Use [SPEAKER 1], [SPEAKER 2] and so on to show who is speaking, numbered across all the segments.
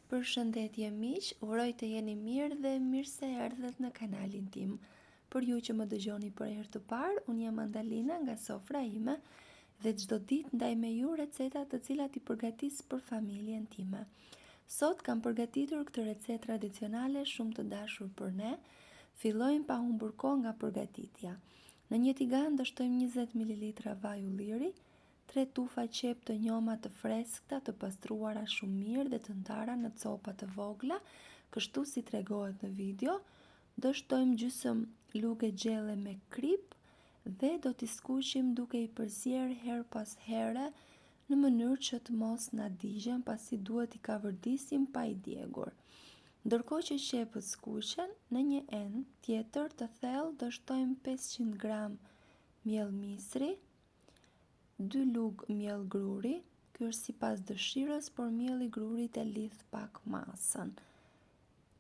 [SPEAKER 1] Përshëndetje miq, uroj të jeni mirë dhe mirë se erdhët në kanalin tim. Për ju që më dëgjoni për herë të parë, unë jam Andalina nga sofra ime dhe çdo ditë ndaj me ju receta të cilat I përgatis për familjen time. Sot kam përgatitur këtë recetë tradicionale shumë të dashur për ne. Fillojmë pa humbur kohë nga përgatitja. Në një tigan dështojmë 20 ml vaj ulliri, 3 tufa qep të njoma të freskëta të pastruara shumë mirë dhe të ndara në copa të vogla, kështu si tregohet në video. Dështojmë gjysëm luge gjelle me krip dhe do t'i skuqim duke I përzier her pas here në mënyrë që të mos na digjen, pasi duhet I kavërdisim pa I djegur. Ndërkohë që qepët skuqen, në një enë tjetër të thellë dështojmë 500 gram miell misri, 2 lugë miell gruri, ky është sipas dëshirës, por mielli grurit e lidh pak masën.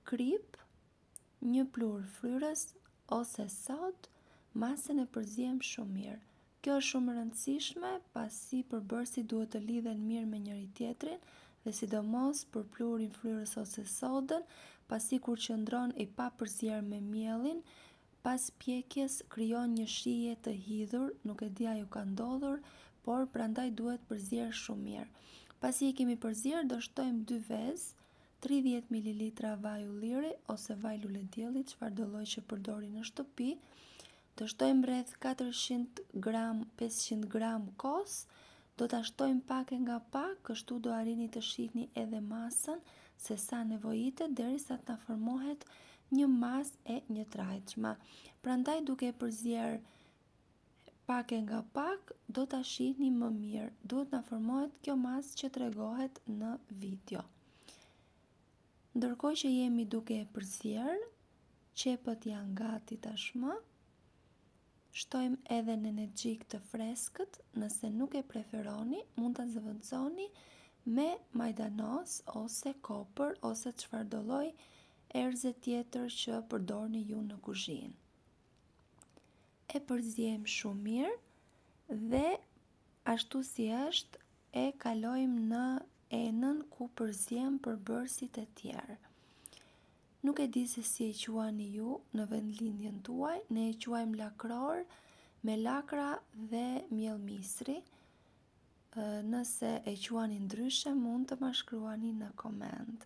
[SPEAKER 1] Krip, 1 plur fryrës ose sod, masën e përziejmë shumë mirë. Kjo është shumë e rëndësishme pasi përbërësit duhet të lidhen mirë me njëri tjetrin dhe sidomos për plurin fryrës ose sodën, pasi kur qëndron I papërzier me miellin, pas pjekjes krijon një shije të hidhur, nuk e di a ju ka ndodhur, por prandaj duhet përzier shumë mirë. Pasi I kemi përzier, do shtojmë 2 vezë, 30 ml vaj ulliri ose vaj luledielli, çfarë do lloj që përdori në shtëpi. Do shtojmë rreth 400 gram, 500 gram kos, do ta shtojmë pak e nga pak, kështu do arrini të shihni edhe masën se sa nevojitet derisa të na formohet një masë e njëtrajtshme. Prandaj duke e përzier pak e nga pak, do ta shihni më mirë. Duhet na formohet kjo masë që tregohet në video. Ndërkohë që jemi duke e përzier, qepët janë gati tashmë. Shtojmë edhe nenexhik të freskët, nëse nuk e preferoni, mund ta zëvendësoni me majdanos ose kopër ose çfarë do lloj erze tjetër që përdorni ju në kuzhinë. E përziejmë shumë mirë dhe ashtu si është e kalojmë në enën ku përziejmë përbërësit e tjerë. Nuk e di se si e quani ju në vendlindjen tuaj, ne e quajmë lakror me lakra dhe miell misri. Nëse e quani ndryshe, mund të ma shkruani në koment.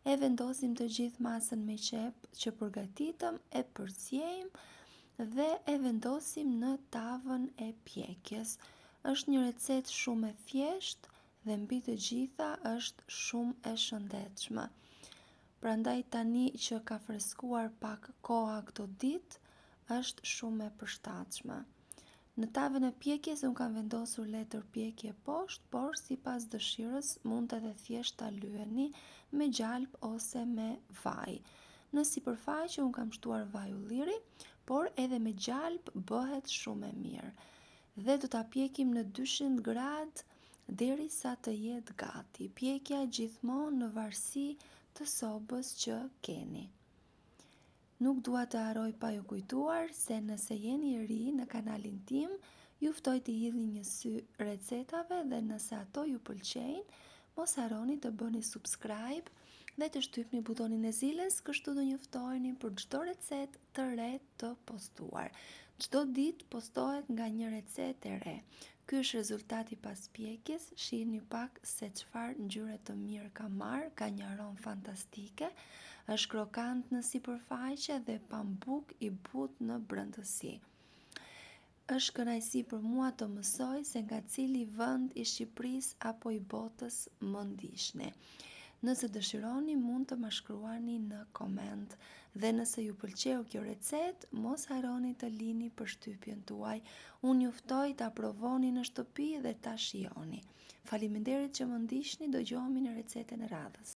[SPEAKER 1] E vendosim të gjithë masën me qep që përgatitëm, e përziejmë dhe e vendosim në tavën e pjekjes. Është një recetë shumë e thjeshtë dhe mbi të gjitha është shumë e shëndetshme. Prandaj tani që ka freskuar pak koha këto ditë, është shumë e përshtatshme. Në tavën e pjekjes unë kam vendosur letër pjekje poshtë, por sipas dëshirës mund edhe thjesht ta lyeni me gjalp ose me vaj. Në sipërfaqe unë kam shtuar vaj ulliri, por edhe me gjalp bëhet shumë e mirë. Dhe do ta pjekim në 200 gradë derisa të jetë gati. Pjekja gjithmonë në varësi të sobës që keni. Nuk dua të haroj pa ju kujtuar se nëse jeni ri në kanalin tim, ju ftoj të hidhni një sy recetave dhe nëse ato ju pëlqejnë, mos harroni të bëni subscribe dhe të shtypni butonin e zilës, kështu do njoftoheni për çdo recetë të re të postuar. Çdo ditë postohet nga një recetë e re. Ky është rezultati pas pjekjes, shihni pak se çfarë ngjyre të mirë ka marrë, ka një aromë fantastike, është krokant në sipërfaqe dhe pambuk I butë në brendësi. Është kënaqësi për mua të mësoj se nga cili vend I Shqipërisë apo I botës më ndihni. Nëse dëshironi mund të ma shkruani në koment dhe nëse ju pëlqeu kjo recetë, mos harroni të lini përshtypjen tuaj. Unë ju ftoj ta provoni në shtëpi dhe ta shijoni. Faleminderit që më ndiqni, dëgjohemi në recetën e radhës.